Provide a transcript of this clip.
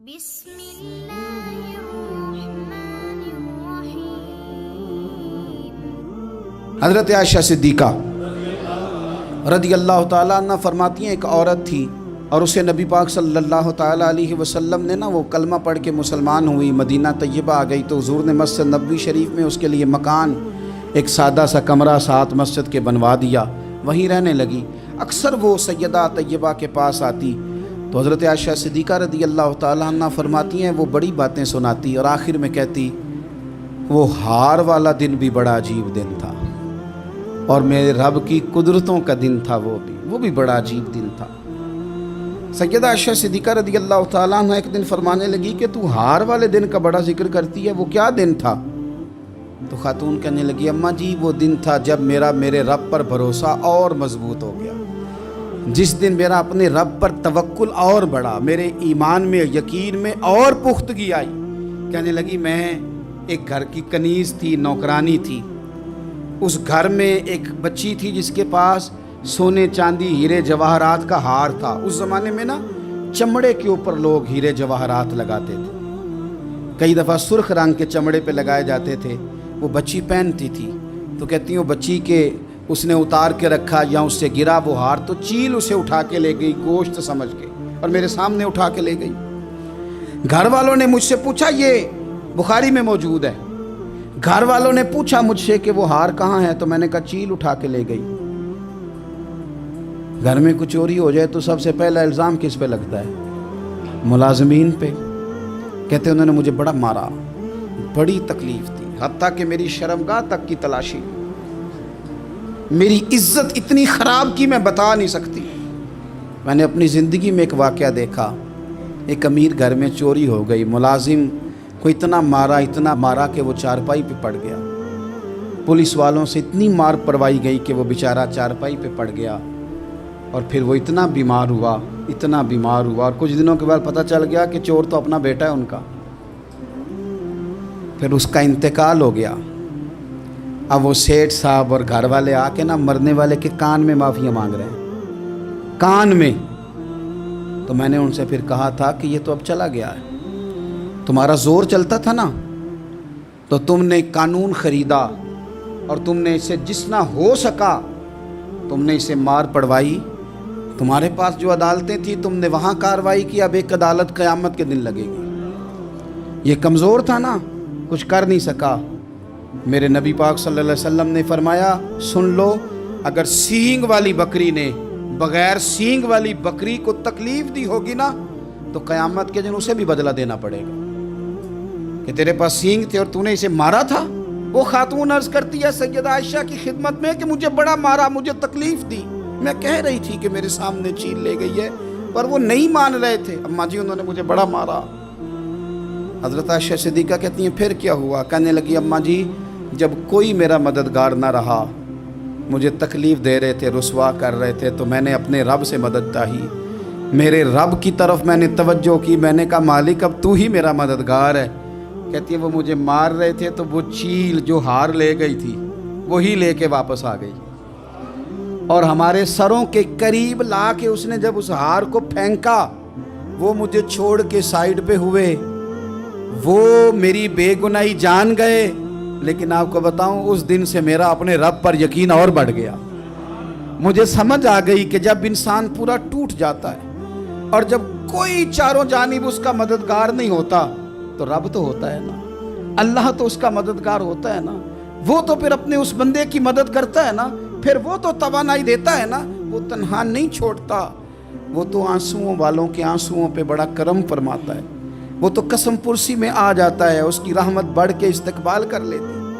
بسم اللہ الرحمن الرحیم۔ حضرت عائشہ صدیقہ رضی اللہ تعالیٰ عنہ فرماتی ہیں ایک عورت تھی اور اسے نبی پاک صلی اللہ تعالیٰ علیہ وسلم نے وہ کلمہ پڑھ کے مسلمان ہوئی، مدینہ طیبہ آ گئی تو حضور نے مسجد نبوی شریف میں اس کے لیے مکان، ایک سادہ سا کمرہ ساتھ مسجد کے بنوا دیا، وہیں رہنے لگی۔ اکثر وہ سیدہ طیبہ کے پاس آتی تو حضرت عائشہ صدیقہ رضی اللہ تعالیٰ عنہ فرماتی ہیں وہ بڑی باتیں سناتی اور آخر میں کہتی وہ ہار والا دن بھی بڑا عجیب دن تھا اور میرے رب کی قدرتوں کا دن تھا، وہ بھی بڑا عجیب دن تھا۔ سیدہ عائشہ صدیقہ رضی اللہ تعالیٰ عنہ ایک دن فرمانے لگی کہ تو ہار والے دن کا بڑا ذکر کرتی ہے، وہ کیا دن تھا؟ تو خاتون کہنے لگی اماں جی وہ دن تھا جب میرے رب پر بھروسہ اور مضبوط ہو گیا، جس دن میرا اپنے رب پر توکل اور بڑھا، میرے ایمان میں یقین میں اور پختگی آئی۔ کہنے لگی میں ایک گھر کی کنیز تھی، نوکرانی تھی، اس گھر میں ایک بچی تھی جس کے پاس سونے چاندی ہیرے جواہرات کا ہار تھا۔ اس زمانے میں چمڑے کے اوپر لوگ ہیرے جواہرات لگاتے تھے، کئی دفعہ سرخ رنگ کے چمڑے پہ لگائے جاتے تھے، وہ بچی پہنتی تھی تو کہتی ہوں بچی کے اس نے اتار کے رکھا یا اس سے گرا وہ ہار تو چیل اسے اٹھا کے لے گئی گوشت سمجھ کے اور میرے سامنے اٹھا کے لے گئی۔ گھر والوں نے مجھ سے پوچھا، یہ بخاری میں موجود ہے، گھر والوں نے پوچھا مجھ سے کہ وہ ہار کہاں ہے تو میں نے کہا چیل اٹھا کے لے گئی۔ گھر میں کچھ چوری ہو جائے تو سب سے پہلا الزام کس پہ لگتا ہے؟ ملازمین پہ۔ کہتے انہوں نے مجھے بڑا مارا، بڑی تکلیف تھی، حتیٰ کہ میری شرمگاہ تک کی تلاشی، میری عزت اتنی خراب کی میں بتا نہیں سکتی۔ میں نے اپنی زندگی میں ایک واقعہ دیکھا، ایک امیر گھر میں چوری ہو گئی، ملازم کو اتنا مارا کہ وہ چارپائی پہ پڑ گیا، پولیس والوں سے اتنی مار پڑوائی گئی کہ وہ بیچارہ چارپائی پہ پڑ گیا اور پھر وہ اتنا بیمار ہوا اور کچھ دنوں کے بعد پتہ چل گیا کہ چور تو اپنا بیٹا ہے ان کا، پھر اس کا انتقال ہو گیا۔ اب وہ سیٹھ صاحب اور گھر والے آ کے مرنے والے کے کان میں معافی مانگ رہے ہیں، کان میں۔ تو میں نے ان سے پھر کہا تھا کہ یہ تو اب چلا گیا ہے، تمہارا زور چلتا تھا نا تو تم نے قانون خریدا اور تم نے اسے جتنا ہو سکا تم نے اسے مار پڑوائی، تمہارے پاس جو عدالتیں تھیں تم نے وہاں کارروائی کی، اب ایک عدالت قیامت کے دن لگے گی۔ یہ کمزور تھا نا، کچھ کر نہیں سکا۔ میرے نبی پاک صلی اللہ علیہ وسلم نے فرمایا سن لو، اگر سینگ والی بکری نے بغیر سینگ والی بکری کو تکلیف دی ہوگی نا تو قیامت کے دن اسے بھی بدلہ دینا پڑے گا کہ تیرے پاس سینگ تھے اور تو نے اسے مارا تھا۔ وہ خاتون عرض کرتی ہے سیدہ عائشہ کی خدمت میں کہ مجھے بڑا مارا، مجھے تکلیف دی، میں کہہ رہی تھی کہ میرے سامنے چیل لے گئی ہے پر وہ نہیں مان رہے تھے، اماں جی انہوں نے مجھے بڑا مارا۔ حضرت عائشہ صدیقہ کہتی ہیں پھر کیا ہوا؟ کہنے لگی اماں جی جب کوئی میرا مددگار نہ رہا، مجھے تکلیف دے رہے تھے، رسوا کر رہے تھے، تو میں نے اپنے رب سے مدد چاہی، میرے رب کی طرف میں نے توجہ کی، میں نے کہا مالک اب تو ہی میرا مددگار ہے۔ کہتی ہے وہ مجھے مار رہے تھے تو وہ چیل جو ہار لے گئی تھی وہی لے کے واپس آ گئی اور ہمارے سروں کے قریب لا کے اس نے جب اس ہار کو پھینکا وہ مجھے چھوڑ کے سائیڈ پہ ہوئے، وہ میری بے گناہی جان گئے، لیکن آپ کو بتاؤں اس دن سے میرا اپنے رب پر یقین اور بڑھ گیا۔ مجھے سمجھ آ گئی کہ جب انسان پورا ٹوٹ جاتا ہے اور جب کوئی چاروں جانب اس کا مددگار نہیں ہوتا تو رب تو ہوتا ہے نا، اللہ تو اس کا مددگار ہوتا ہے نا، وہ تو پھر اپنے اس بندے کی مدد کرتا ہے نا، پھر وہ تو توانائی دیتا ہے نا، وہ تنہا نہیں چھوڑتا، وہ تو آنسوؤں والوں کے آنسوؤں پہ بڑا کرم فرماتا ہے، وہ تو قسم پرسی میں آ جاتا ہے، اس کی رحمت بڑھ کے استقبال کر لیتی ہے۔